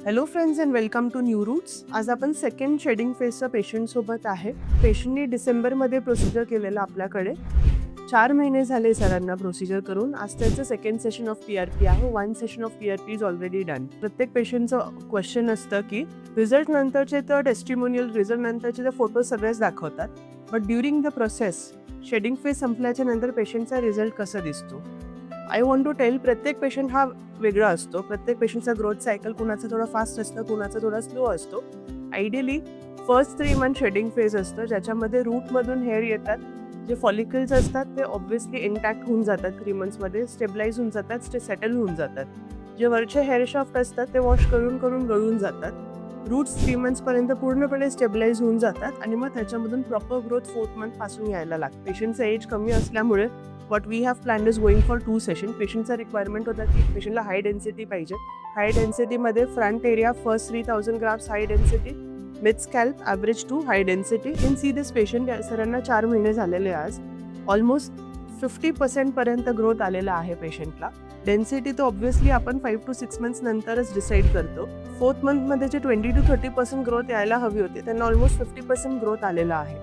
Hello friends and welcome to new roots. आज आपण second shading फेजचा पेशंटसोबत आहे. पेशंटनी डिसेंबरमध्ये प्रोसिजर केलेलं आपल्याकडे. 4 महिने झाले सरांना प्रोसिजर करून. आज त्याचं सेकंड सेशन ऑफ PRP आहे. 1 session of PRP is already done. प्रत्येक पेशंटचं क्वेश्चन असतं की रिझल्ट नंतरचे तर टेस्टिमोनियल, रिझल्ट नंतरचे तर फोटो सगळेच दाखवतात, but during the process shedding phase संपल्याच्या नंतर पेशंटचा रिझल्ट कसा दिसतो. आय वॉन्ट टू टेल, प्रत्येक पेशंट हा वेगळा असतो. प्रत्येक पेशंटचा ग्रोथ सायकल कुणाचा थोडा फास्ट असतं, कुणाचा थोडा स्लो असतो. Ideally first 3 month shedding phase असतं, ज्याच्यामध्ये रूटमधून हेअर येतात. जे फॉलिकल्स असतात ते ऑब्व्हियसली इंटॅक्ट होऊन जातात, 3 मंथ्समध्ये स्टेबलाइज होऊन जातात, सेटल होऊन जातात. जे वरचे हेअर शाफ्ट असतात ते वॉश करून गळून जातात. रूट्स 3 मंथ्सपर्यंत पूर्णपणे स्टेबलाइज होऊन जातात आणि मग त्याच्यामधून प्रॉपर ग्रोथ 4th मंथपासून यायला लागते. पेशंटचं एज कमी असल्यामुळे what we have plan is going for 2 session. पेशंटचा रिक्वायरमेंट होता की पेशंटला हाय डेन्सिटी पाहिजे. हाय डेन्सिटीमध्ये front area first 3000 grams high density, mid scalp average to high density. In see this patient सरांना 4 महिने झालेले आज. ऑलमोस्ट 50% पर्यंत ग्रोथ आलेला आहे पेशंटला. डेन्सिटी तर ऑब्व्हियसली आपण 5 to 6 मंथ्स नंतरच डिसाईड करतो. 4th मंथमध्ये जे 20 to 30% ग्रोथ यायला हवी होती त्यांना ऑलमोस्ट 50% ग्रोथ आलेला आहे.